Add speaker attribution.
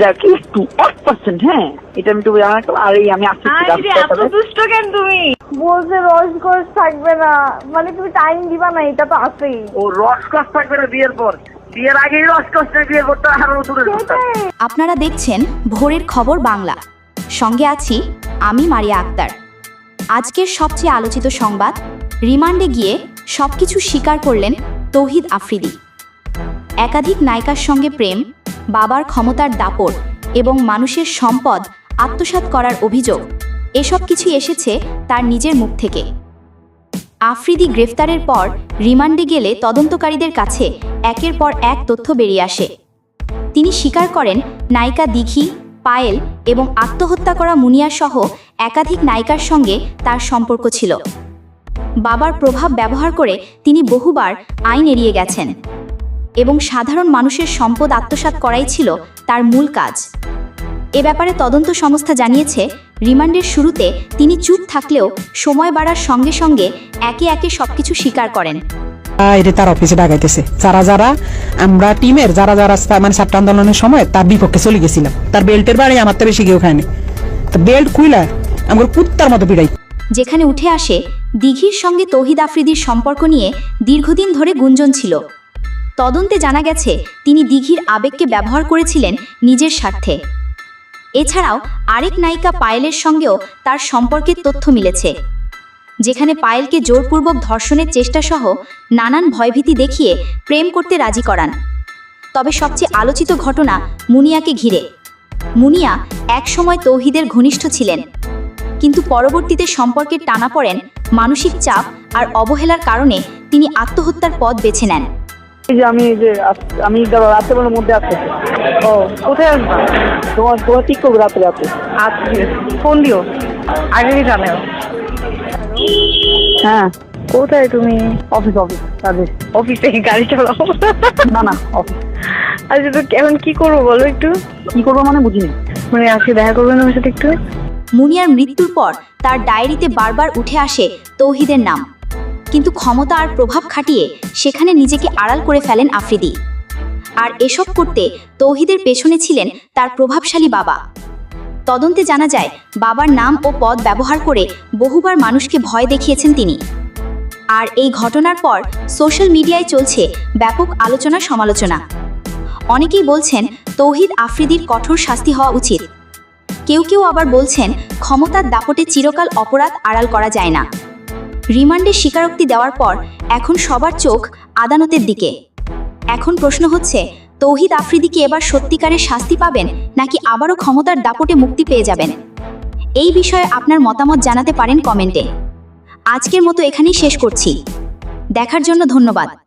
Speaker 1: দেখ একটু 1%, হ্যাঁ এটা আমি একটু জানা করলাম। আর এই আমি
Speaker 2: দুষ্ট কেন তুমি? বলছে রসকস থাকবে না, মানে তুমি টাইম দিবা না, এটা তো আছেই।
Speaker 1: ও রসকস থাকবে না বিয়ের পর, বিয়ের আগেই রসকস না, বিয়ের পর তো আরো দূরের কথা।
Speaker 3: আপনারা দেখছেন ভোরের খবর বাংলা, সঙ্গে আছি আমি মারিয়া আক্তার। আজকের সবচেয়ে আলোচিত সংবাদ, রিমান্ডে গিয়ে সবকিছু স্বীকার করলেন তৌহিদ আফ্রিদি। একাধিক নায়িকার সঙ্গে প্রেম, বাবার ক্ষমতার দাপট এবং মানুষের সম্পদ আত্মসাৎ করার অভিযোগ, এসব কিছু এসেছে তার নিজের মুখ থেকে। আফ্রিদি গ্রেফতারের পর রিমান্ডে গেলে তদন্তকারীদের কাছে একের পর এক তথ্য বেরিয়ে আসে। তিনি স্বীকার করেন নায়িকা দিঘি, পায়েল এবং আত্মহত্যা করা মুনিয়া সহ একাধিক নায়িকার সঙ্গে তার সম্পর্ক ছিল। বাবার প্রভাব ব্যবহার করে তিনি বহুবার আইন এড়িয়ে গেছেন এবং সাধারণ মানুষের সম্পদ আত্মসাৎ করাই ছিল তার মূল কাজ। এ ব্যাপারে তদন্ত সংস্থা জানিয়েছে, রিমান্ডের শুরুতে তিনি চুপ থাকলেও সময় বাড়ার সঙ্গে সঙ্গে একে একে সবকিছু স্বীকার করেন।
Speaker 4: এটা তার অফিসে ডাকাইতেছে, যারা আমরা টিমের যারা মানে ছাত্র আন্দোলনের সময় তার বিপক্ষে চলে গেছিলাম। তার বেল্টের বাড়ি আমার তো বেশি কেউ খায়নি, তো বেল্ট খুইলা আমার কুত্তার মতো পিড়াই।
Speaker 3: যেখানে উঠে আসে দিঘির সঙ্গে তৌহিদ আফ্রিদির সম্পর্ক নিয়ে দীর্ঘদিন ধরে গুঞ্জন ছিল। তদন্তে জানা গেছে তিনি দিঘির আবেগকে ব্যবহার করেছিলেন নিজের স্বার্থে। এছাড়াও আরেক নায়িকা পায়েলের সঙ্গেও তার সম্পর্কের তথ্য মিলেছে, যেখানে পায়েলকে জোরপূর্বক ধর্ষণের চেষ্টা সহ নানান ভয়ভীতি দেখিয়ে প্রেম করতে রাজি করান। তবে সবচেয়ে আলোচিত ঘটনা মুনিয়াকে ঘিরে। মুনিয়া একসময় তৌহিদের ঘনিষ্ঠ ছিলেন, কিন্তু পরবর্তীতে সম্পর্কের টানাপোড়েন, মানসিক চাপ আর অবহেলার কারণে তিনি আত্মহত্যার পথ বেছে নেন।
Speaker 1: আমি রাত্রেবেলার মধ্যে আসতেছি।
Speaker 2: ও কোথায় আসবা?
Speaker 1: তোমার ঠিক করবে রাত্রে রাত্রে।
Speaker 2: আজকে ফোন দিও, আগে জানাও।
Speaker 1: হ্যাঁ
Speaker 2: কোথায় তুমি?
Speaker 1: অফিস কাজে।
Speaker 2: অফিসে গাড়ি চালাও?
Speaker 1: না অফিস।
Speaker 2: আচ্ছা, তো এখন কি করবো বলো একটু।
Speaker 1: কি করবো মানে বুঝিনি।
Speaker 2: মানে আজকে দেখা করবেন আমার সাথে একটু?
Speaker 3: মুনিয়ার মৃত্যুর পর তার ডায়েরিতে বারবার উঠে আসে তৌহিদের নাম, কিন্তু ক্ষমতা আর প্রভাব খাটিয়ে সেখানে নিজেকে আড়াল করে ফেলেন আফ্রিদি। আর এসব করতে তৌহিদের পেছনে ছিলেন তার প্রভাবশালী বাবা। তদন্তে জানা যায়, বাবার নাম ও পদ ব্যবহার করে বহুবার মানুষকে ভয় দেখিয়েছেন তিনি। আর এই ঘটনার পর সোশ্যাল মিডিয়ায় চলছে ব্যাপক আলোচনা সমালোচনা। অনেকেই বলছেন তৌহিদ আফ্রিদির কঠোর শাস্তি হওয়া উচিত। কেউ আবার বলছেন ক্ষমতার দাপটে চিরকাল অপরাধ আড়াল করা যায় না। রিমান্ডে স্বীকারোক্তি দেওয়ার পর এখন সবার চোখ আদালতের দিকে। এখন প্রশ্ন হচ্ছে, তৌহিদ আফ্রিদি কি এবার সত্যিকারের শাস্তি পাবেন, নাকি আবারও ক্ষমতার দাপটে মুক্তি পেয়ে যাবেন? এই বিষয়ে আপনার মতামত জানাতে পারেন কমেন্টে। আজকের মতো এখানেই শেষ করছি। দেখার জন্য ধন্যবাদ।